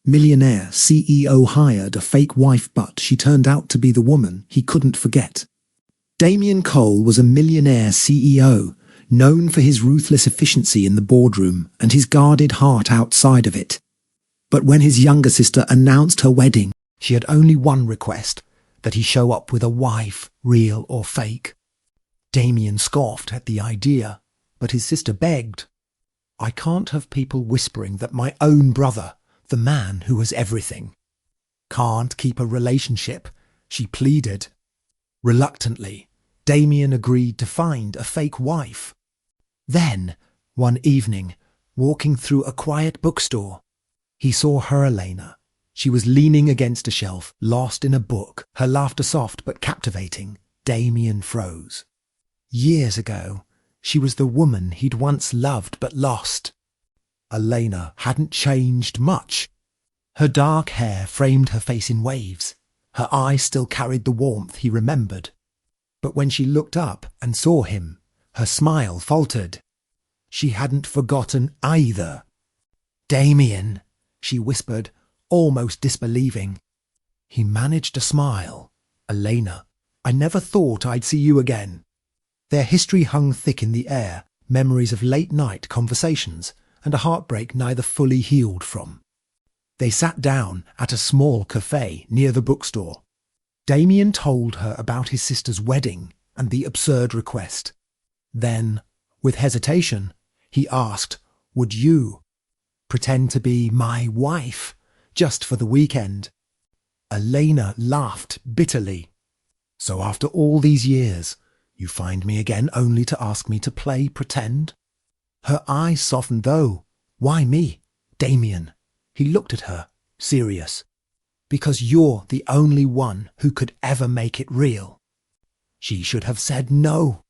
Millionaire CEO hired a fake wife, but she turned out to be the woman he couldn't forget. Damien Cole was a millionaire CEO, known for his ruthless efficiency in the boardroom and his guarded heart outside of it. But when his younger sister announced her wedding, she had only one request, that he show up with a wife, real or fake. Damien scoffed at the idea, but his sister begged. "I can't have people whispering that my own brother, the man who has everything, can't keep a relationship," she pleaded. Reluctantly, Damien agreed to find a fake wife. Then, one evening, walking through a quiet bookstore, he saw her Elena. She was leaning against a shelf, lost in a book, her laughter soft but captivating. Damien froze. Years ago, she was the woman he'd once loved but lost. Elena hadn't changed much. Her dark hair framed her face in waves. Her eyes still carried the warmth he remembered. But when she looked up and saw him, her smile faltered. She hadn't forgotten either. "Damien," she whispered, almost disbelieving. He managed a smile. "Elena, I never thought I'd see you again." Their history hung thick in the air, memories of late-night conversations, and a heartbreak neither fully healed from. They sat down at a small cafe near the bookstore. Damien told her about his sister's wedding and the absurd request. Then, with hesitation, he asked, "Would you pretend to be my wife, just for the weekend?" Elena laughed bitterly. "So after all these years, you find me again only to ask me to play pretend?" Her eyes softened though. "Why me, Damien?" He looked at her, serious. "Because you're the only one who could ever make it real." She should have said no.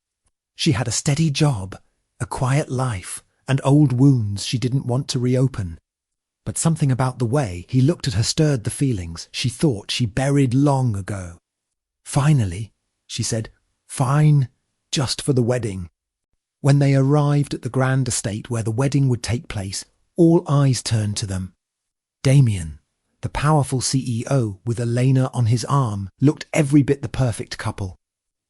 She had a steady job, a quiet life, and old wounds she didn't want to reopen. But something about the way he looked at her stirred the feelings she thought she buried long ago. "Finally," she said, "fine, just for the wedding." When they arrived at the grand estate where the wedding would take place, all eyes turned to them. Damien, the powerful CEO with Elena on his arm, looked every bit the perfect couple.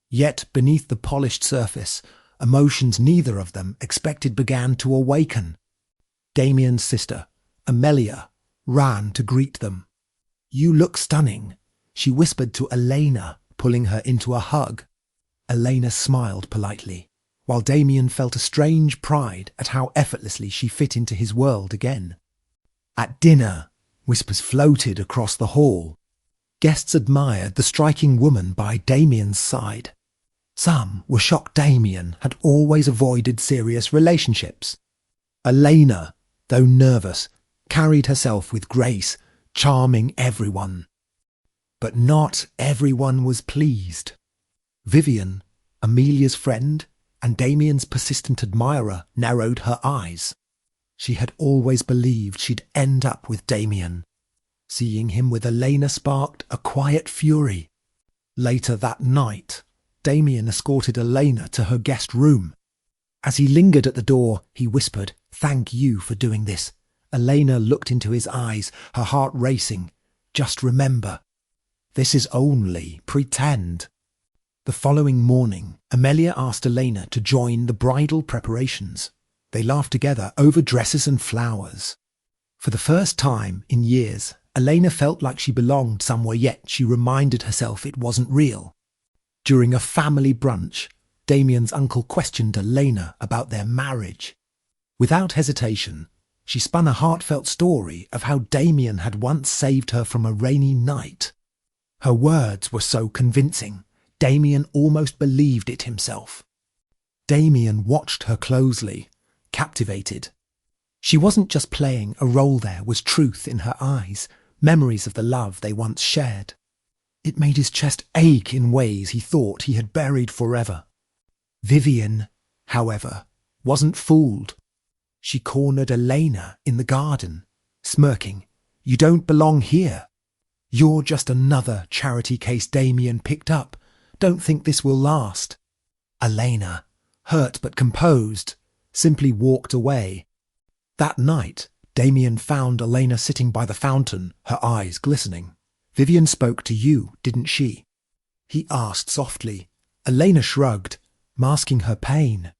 Yet beneath the polished surface, emotions neither of them expected began to awaken. Damien's sister, Amelia, ran to greet them. "You look stunning," she whispered to Elena, pulling her into a hug. Elena smiled politely, while Damien felt a strange pride at how effortlessly she fit into his world again. At dinner, whispers floated across the hall. Guests admired the striking woman by Damien's side. Some were shocked Damien had always avoided serious relationships. Elena, though nervous, carried herself with grace, charming everyone. But not everyone was pleased. Vivian, Amelia's friend, and Damien's persistent admirer, narrowed her eyes. She had always believed she'd end up with Damien. Seeing him with Elena sparked a quiet fury. Later that night, Damien escorted Elena to her guest room. As he lingered at the door, he whispered, "Thank you for doing this." Elena looked into his eyes, her heart racing. "Just remember, this is only pretend." The following morning, Amelia asked Elena to join the bridal preparations. They laughed together over dresses and flowers. For the first time in years, Elena felt like she belonged somewhere, yet she reminded herself it wasn't real. During a family brunch, Damien's uncle questioned Elena about their marriage. Without hesitation, she spun a heartfelt story of how Damien had once saved her from a rainy night. Her words were so convincing, Damien almost believed it himself. Damien watched her closely, captivated. She wasn't just playing a role, there was truth in her eyes, memories of the love they once shared. It made his chest ache in ways he thought he had buried forever. Vivian, however, wasn't fooled. She cornered Elena in the garden, smirking. "You don't belong here. You're just another charity case Damien picked up. Don't think this will last." Elena, hurt but composed, simply walked away. That night, Damien found Elena sitting by the fountain, her eyes glistening. "Vivian spoke to you, didn't she?" he asked softly. Elena shrugged, masking her pain.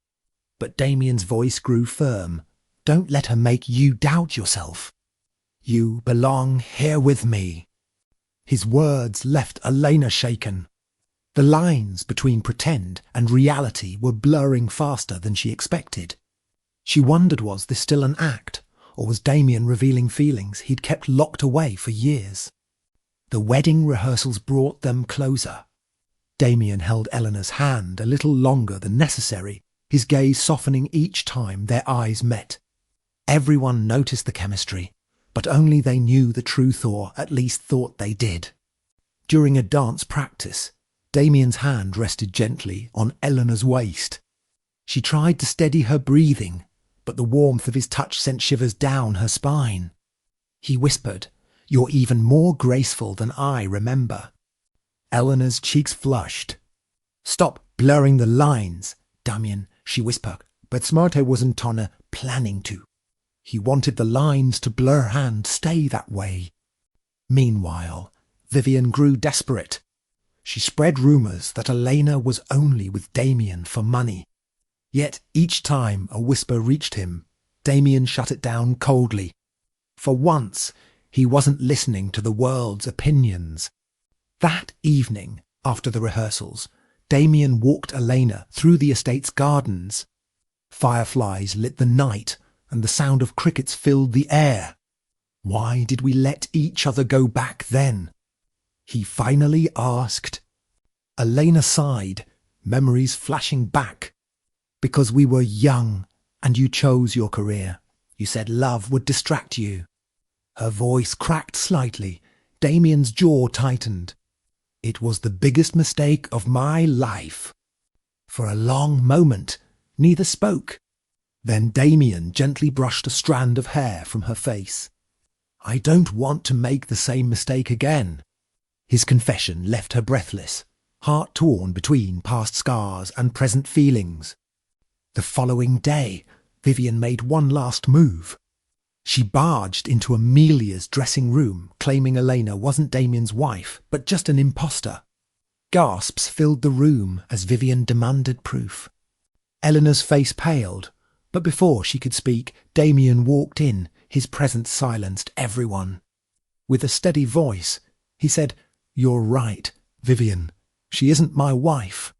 But Damien's voice grew firm. "Don't let her make you doubt yourself. You belong here with me." His words left Elena shaken. The lines between pretend and reality were blurring faster than she expected. She wondered, was this still an act, or was Damien revealing feelings he'd kept locked away for years? The wedding rehearsals brought them closer. Damien held Eleanor's hand a little longer than necessary, his gaze softening each time their eyes met. Everyone noticed the chemistry, but only they knew the truth, or at least thought they did. During a dance practice, Damien's hand rested gently on Eleanor's waist. She tried to steady her breathing, but the warmth of his touch sent shivers down her spine. He whispered, "You're even more graceful than I remember." Eleanor's cheeks flushed. "Stop blurring the lines, Damien," she whispered, but Smarte wasn't planning to. He wanted the lines to blur and stay that way. Meanwhile, Vivian grew desperate. She spread rumours that Elena was only with Damien for money. Yet each time a whisper reached him, Damien shut it down coldly. For once, he wasn't listening to the world's opinions. That evening, after the rehearsals, Damien walked Elena through the estate's gardens. Fireflies lit the night, and the sound of crickets filled the air. Why did we let each other go back then? He finally asked. Elena sighed, memories flashing back. "Because we were young, and you chose your career. You said love would distract you." Her voice cracked slightly. Damien's jaw tightened. "It was the biggest mistake of my life." For a long moment, neither spoke. Then Damien gently brushed a strand of hair from her face. "I don't want to make the same mistake again." His confession left her breathless, heart torn between past scars and present feelings. The following day, Vivian made one last move. She barged into Amelia's dressing room, claiming Elena wasn't Damien's wife, but just an imposter. Gasps filled the room as Vivian demanded proof. Eleanor's face paled, but before she could speak, Damien walked in. His presence silenced everyone. With a steady voice, he said, "You're right, Vivian. She isn't my wife."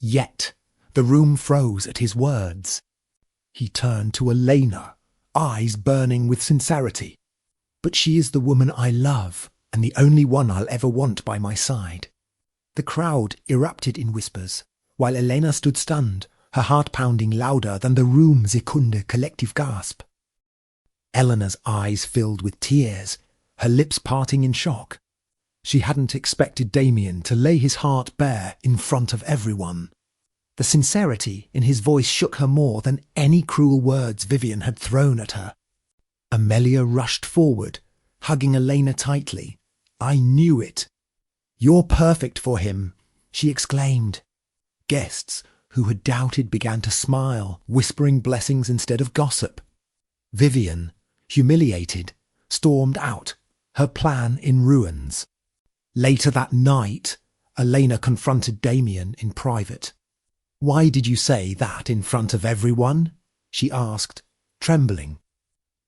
Yet the room froze at his words. He turned to Elena, eyes burning with sincerity. "But she is the woman I love, and the only one I'll ever want by my side." The crowd erupted in whispers, while Elena stood stunned, her heart pounding louder than the room's Sekunde collective gasp. Eleanor's eyes filled with tears, her lips parting in shock. She hadn't expected Damien to lay his heart bare in front of everyone. The sincerity in his voice shook her more than any cruel words Vivian had thrown at her. Amelia rushed forward, hugging Elena tightly. "I knew it." "You're perfect for him," she exclaimed. Guests who had doubted began to smile, whispering blessings instead of gossip. Vivian, humiliated, stormed out, her plan in ruins. Later that night, Elena confronted Damien in private. "Why did you say that in front of everyone?" she asked, trembling.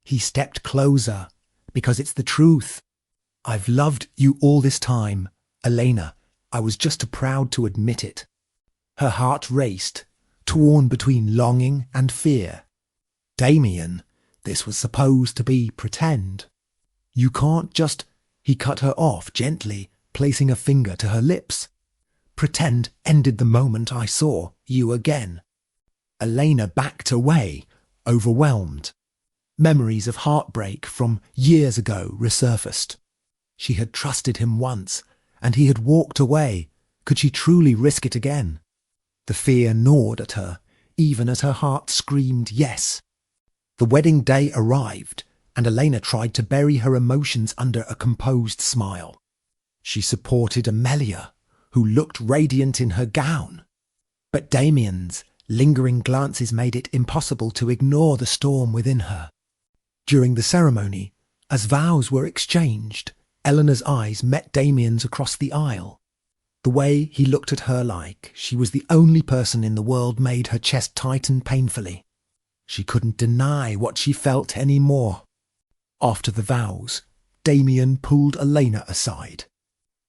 He stepped closer. "Because it's the truth. I've loved you all this time, Elena. I was just too proud to admit it." Her heart raced, torn between longing and fear. "Damien, this was supposed to be pretend. You can't just—" He cut her off gently, placing a finger to her lips. "Pretend ended the moment I saw you again." Elena backed away, overwhelmed. Memories of heartbreak from years ago resurfaced. She had trusted him once, and he had walked away. Could she truly risk it again? The fear gnawed at her, even as her heart screamed yes. The wedding day arrived, and Elena tried to bury her emotions under a composed smile. She supported Amelia, who looked radiant in her gown. But Damien's lingering glances made it impossible to ignore the storm within her. During the ceremony, as vows were exchanged, Eleanor's eyes met Damien's across the aisle. The way he looked at her like she was the only person in the world made her chest tighten painfully. She couldn't deny what she felt anymore. After the vows, Damien pulled Elena aside.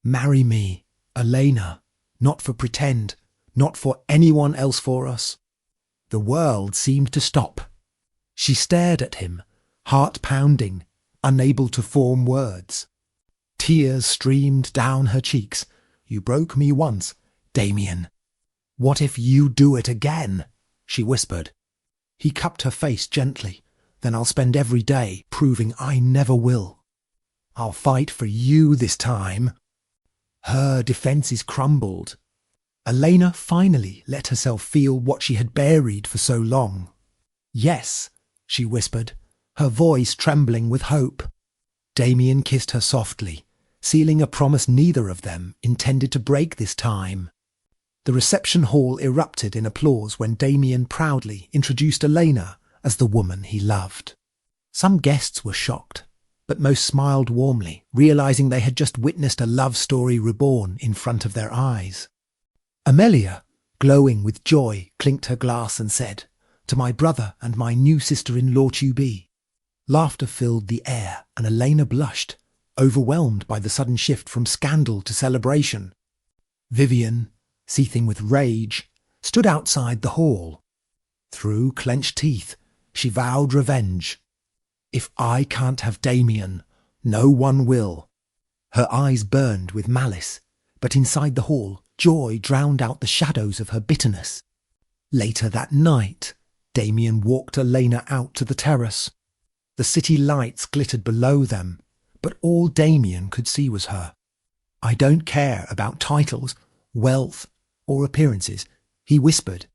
"Marry me, Elena, not for pretend, not for anyone else for us." The world seemed to stop. She stared at him, heart pounding, unable to form words. Tears streamed down her cheeks. "You broke me once, Damien. What if you do it again?" she whispered. He cupped her face gently. "Then I'll spend every day proving I never will. I'll fight for you this time." Her defences crumbled. Elena finally let herself feel what she had buried for so long. "Yes," she whispered, her voice trembling with hope. Damien kissed her softly, sealing a promise neither of them intended to break this time. The reception hall erupted in applause when Damien proudly introduced Elena as the woman he loved. Some guests were shocked, but most smiled warmly, realizing they had just witnessed a love story reborn in front of their eyes. Amelia, glowing with joy, clinked her glass and said, "To my brother and my new sister-in-law to be." Laughter filled the air, and Elena blushed, overwhelmed by the sudden shift from scandal to celebration. Vivian, seething with rage, stood outside the hall. Through clenched teeth, she vowed revenge. "If I can't have Damien, no one will." Her eyes burned with malice, but inside the hall, joy drowned out the shadows of her bitterness. Later that night, Damien walked Elena out to the terrace. The city lights glittered below them, but all Damien could see was her. "I don't care about titles, wealth, or appearances," he whispered.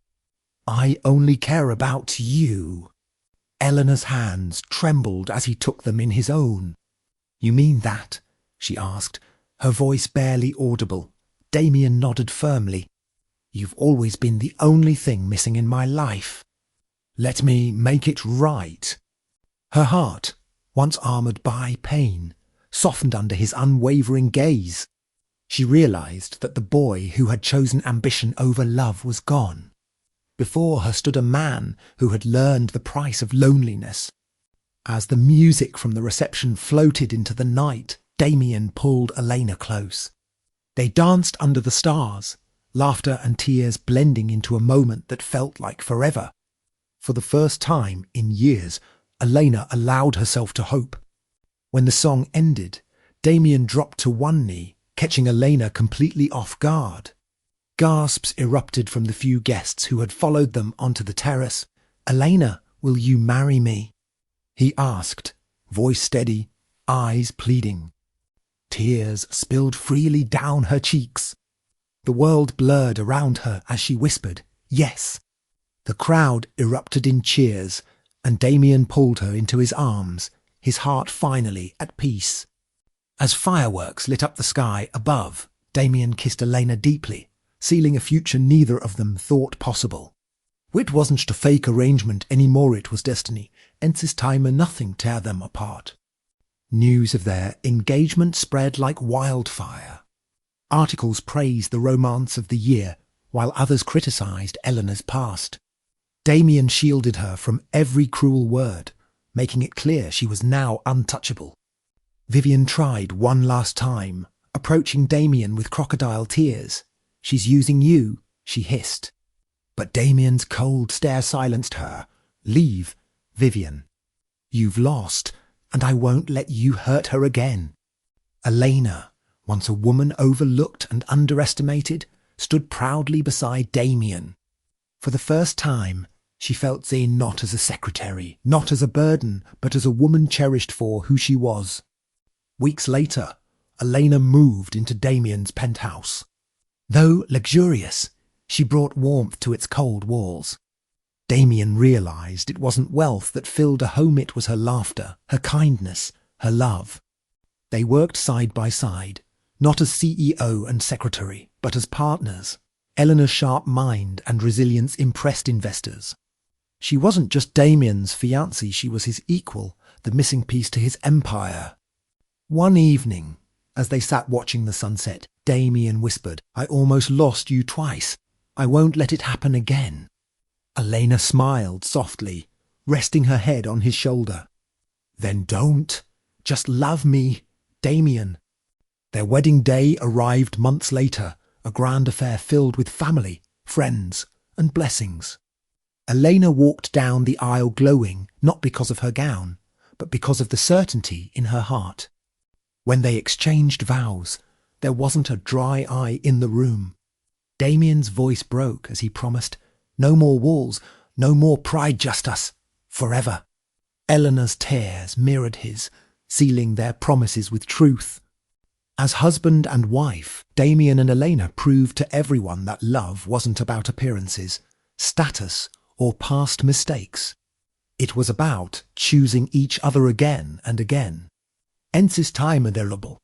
"I only care about you." Eleanor's hands trembled as he took them in his own. "You mean that?" she asked, her voice barely audible. Damien nodded firmly. "You've always been the only thing missing in my life. Let me make it right." Her heart, once armoured by pain, softened under his unwavering gaze. She realized that the boy who had chosen ambition over love was gone. Before her stood a man who had learned the price of loneliness. As the music from the reception floated into the night, Damien pulled Elena close. They danced under the stars, laughter and tears blending into a moment that felt like forever. For the first time in years, Elena allowed herself to hope. When the song ended, Damien dropped to one knee, catching Elena completely off guard. Gasps erupted from the few guests who had followed them onto the terrace. "Elena, will you marry me?" he asked, voice steady, eyes pleading. Tears spilled freely down her cheeks. The world blurred around her as she whispered, "Yes." The crowd erupted in cheers, and Damien pulled her into his arms, his heart finally at peace. As fireworks lit up the sky above, Damien kissed Elena deeply, sealing a future neither of them thought possible. It wasn't a fake arrangement anymore, it was destiny, ends time and nothing tear them apart. News of their engagement spread like wildfire. Articles praised the romance of the year, while others criticised Eleanor's past. Damien shielded her from every cruel word, making it clear she was now untouchable. Vivian tried one last time, approaching Damien with crocodile tears. "She's using you," she hissed. But Damien's cold stare silenced her. "Leave, Vivian. You've lost, and I won't let you hurt her again." Elena, once a woman overlooked and underestimated, stood proudly beside Damien. For the first time, she felt seen not as a secretary, not as a burden, but as a woman cherished for who she was. Weeks later, Elena moved into Damien's penthouse. Though luxurious, she brought warmth to its cold walls. Damien realized it wasn't wealth that filled a home, it was her laughter, her kindness, her love. They worked side by side, not as CEO and secretary, but as partners. Eleanor's sharp mind and resilience impressed investors. She wasn't just Damien's fiancée, she was his equal, the missing piece to his empire. One evening, as they sat watching the sunset, Damien whispered, "I almost lost you twice. I won't let it happen again." Elena smiled softly, resting her head on his shoulder. "Then don't. Just love me, Damien." Their wedding day arrived months later, a grand affair filled with family, friends, and blessings. Elena walked down the aisle glowing, not because of her gown, but because of the certainty in her heart. When they exchanged vows, there wasn't a dry eye in the room. Damien's voice broke as he promised, "No more walls, no more pride, just us, forever." Eleanor's tears mirrored his, sealing their promises with truth. As husband and wife, Damien and Elena proved to everyone that love wasn't about appearances, status, or past mistakes. It was about choosing each other again and again. Ensis time adorable.